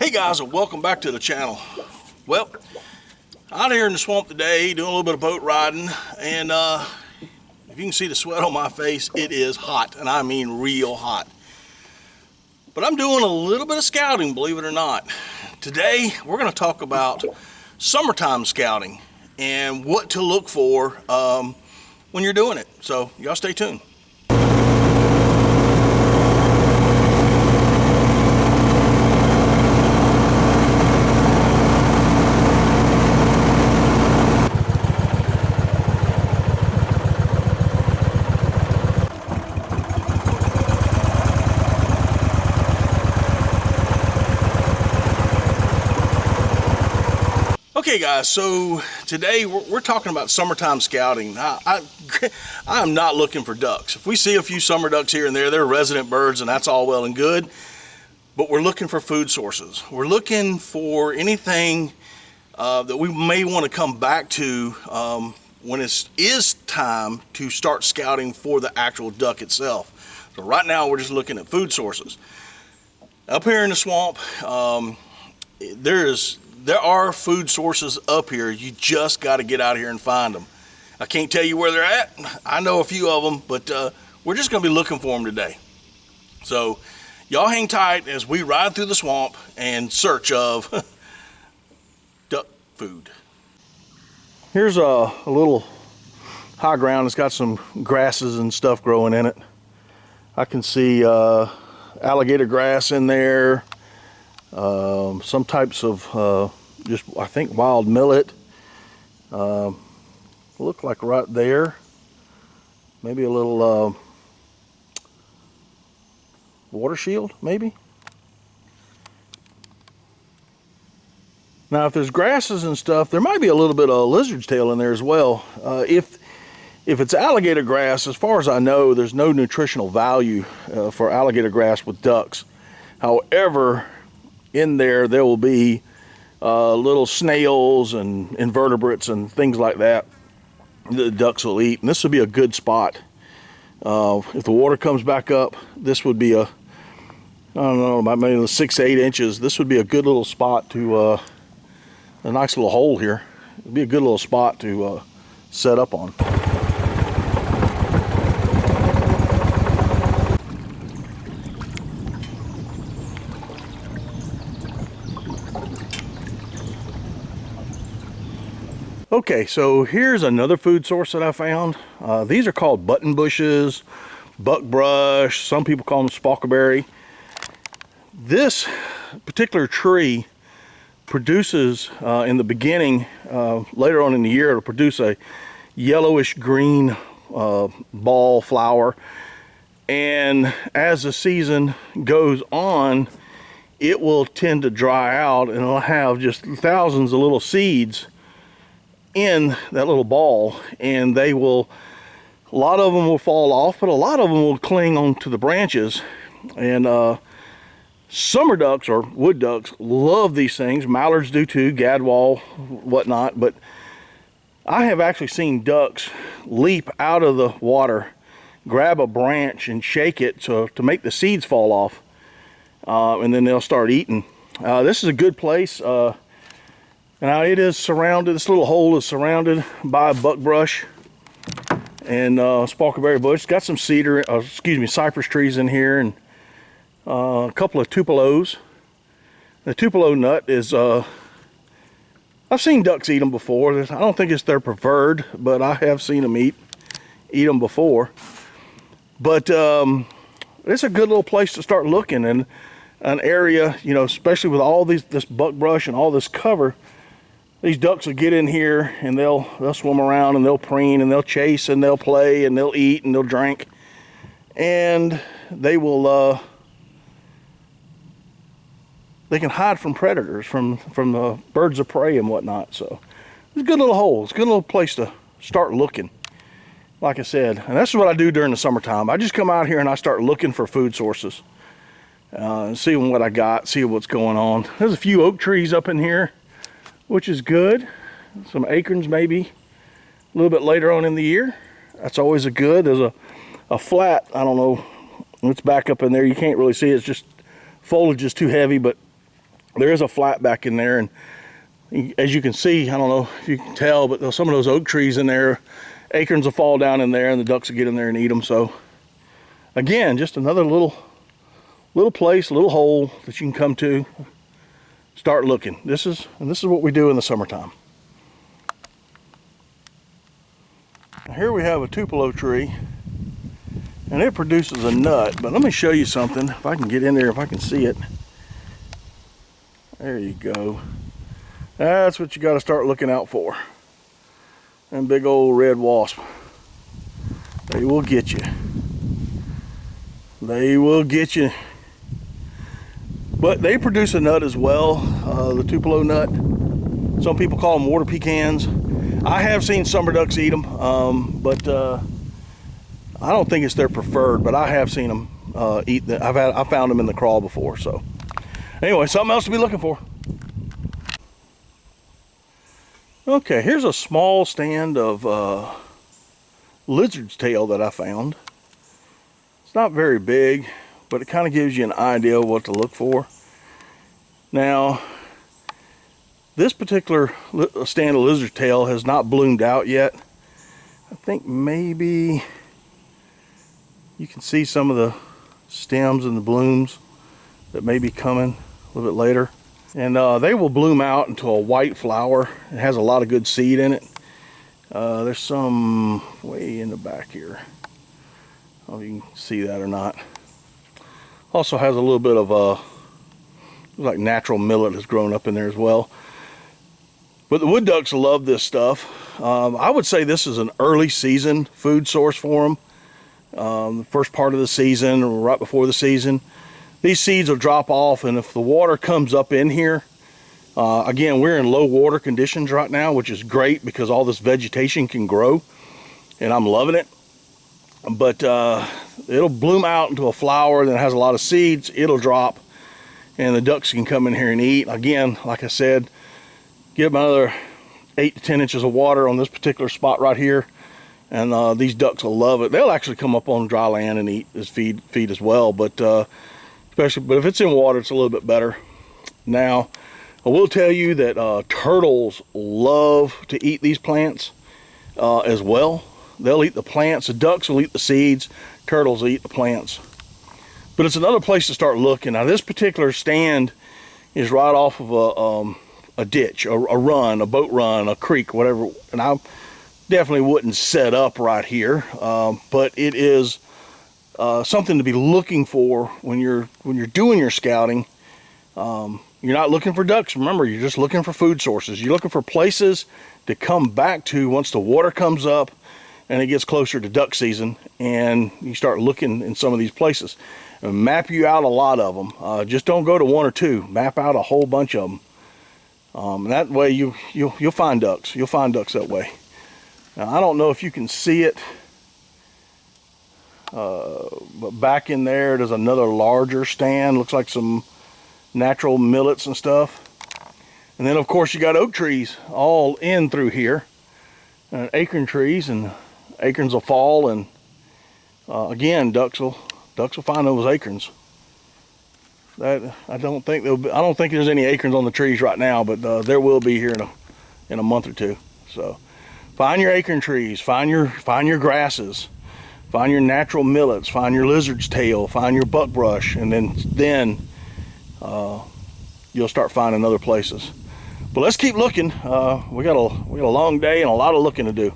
Hey guys, and welcome back to the channel. Well, out here in the swamp today doing a little bit of boat riding, and if you can see the sweat on my face, it is hot, and I mean real hot. But I'm doing a little bit of scouting, believe it or not. Today we're going to talk about summertime scouting and what to look for when you're doing it. So y'all stay tuned. Okay guys, so today we're talking about summertime scouting. I'm not looking for ducks. If we see a few summer ducks here and there, they're resident birds and that's all well and good, but we're looking for food sources. We're looking for anything that we may want to come back to when it is time to start scouting for the actual duck itself. So right now we're just looking at food sources. Up here in the swamp, there are food sources up here. You just got to get out here and find them. I can't tell you where they're at. I know a few of them, but we're just going to be looking for them today. So y'all hang tight as we ride through the swamp in search of duck food. Here's a little high ground. It's got some grasses and stuff growing in it. I can see alligator grass in there. Some types of just I think wild millet. Look like right there, maybe a little water shield maybe. Now if there's grasses and stuff, there might be a little bit of lizard's tail in there as well. If it's alligator grass, as far as I know, there's no nutritional value for alligator grass with ducks. However, in there will be little snails and invertebrates and things like that the ducks will eat, and this would be a good spot. If the water comes back up, this would be I don't know, about maybe 6 to 8 inches. This would be a good little spot to a nice little hole here. It'd be a good little spot to set up on. Okay, so here's another food source that I found. These are called button bushes, buckbrush, some people call them spalkerberry. This particular tree produces, in the beginning, later on in the year, it'll produce a yellowish green ball flower. And as the season goes on, it will tend to dry out and it'll have just thousands of little seeds in that little ball, and a lot of them will fall off, but a lot of them will cling onto the branches. And summer ducks or wood ducks love these things. Mallards do too, gadwall, whatnot. But I have actually seen ducks leap out of the water, grab a branch and shake it to make the seeds fall off, and then they'll start eating. This is a good place. Now it is surrounded, this little hole is surrounded by buckbrush and spalkerberry bush. It's got some cypress trees in here, and a couple of tupelos. The Tupelo Nut is, I've seen ducks eat them before. I don't think it's their preferred, but I have seen them eat them before. But it's a good little place to start looking, and an area, you know, especially with all this buckbrush and all this cover. These ducks will get in here and they'll swim around and they'll preen and they'll chase and they'll play and they'll eat and they'll drink, and they will they can hide from predators, from the birds of prey and whatnot. So it's a good little hole. It's a good little place to start looking, like I said. And that's what I do during the summertime. I just come out here and I start looking for food sources, seeing what I got, see what's going on. There's a few oak trees up in here, which is good. Some acorns maybe a little bit later on in the year. That's always a good. There's a flat, I don't know, it's back up in there. You can't really see it. It's just foliage is too heavy, but there is a flat back in there, and as you can see, I don't know if you can tell, but some of those oak trees in there, acorns will fall down in there and the ducks will get in there and eat them. So again, just another little place, a little hole that you can come to, start looking. This is what we do in the summertime. Here we have a Tupelo tree, and it produces a nut, but let me show you something. If I can get in there, if I can see it. There you go. That's what you got to start looking out for. And big old red wasp. They will get you. They will get you. But they produce a nut as well, the Tupelo nut. Some people call them water pecans. I have seen summer ducks eat them, but I don't think it's their preferred, but I have seen them eat them. I found them in the crawl before. So anyway, something else to be looking for. Okay, here's a small stand of lizard's tail that I found. It's not very big, but it kind of gives you an idea of what to look for. Now, this particular stand of lizard's tail has not bloomed out yet. I think maybe you can see some of the stems and the blooms that may be coming a little bit later. And they will bloom out into a white flower. It has a lot of good seed in it. There's some way in the back here. I don't know if you can see that or not. Also has a little bit of like natural millet has grown up in there as well. But the wood ducks love this stuff. I would say this is an early season food source for them. The first part of the season or right before the season. These seeds will drop off, and if the water comes up in here, again, we're in low water conditions right now, which is great because all this vegetation can grow, and I'm loving it. But it'll bloom out into a flower that has a lot of seeds. It'll drop, and the ducks can come in here and eat. Again, like I said, give them another 8 to 10 inches of water on this particular spot right here, and these ducks will love it. They'll actually come up on dry land and eat as feed as well, but but if it's in water, it's a little bit better. Now, I will tell you that turtles love to eat these plants as well. They'll eat the plants. The ducks will eat the seeds. Turtles will eat the plants. But it's another place to start looking. Now, this particular stand is right off of a ditch, a run, a boat run, a creek, whatever. And I definitely wouldn't set up right here, but it is something to be looking for when you're doing your scouting. You're not looking for ducks. Remember, you're just looking for food sources. You're looking for places to come back to once the water comes up and it gets closer to duck season, and you start looking in some of these places. And map you out a lot of them. Just don't go to one or two. Map out a whole bunch of them. And that way you'll find ducks. You'll find ducks that way. Now, I don't know if you can see it. But back in there's another larger stand. Looks like some natural millets and stuff. And then of course you got oak trees all in through here, and acorn trees, and acorns will fall, and again ducks will find those acorns. I don't think there's any acorns on the trees right now, but there will be here in a month or two. So find your acorn trees, find your grasses. Find your natural millets, find your lizard's tail, find your buckbrush, and then you'll start finding other places. But let's keep looking. We got a long day and a lot of looking to do.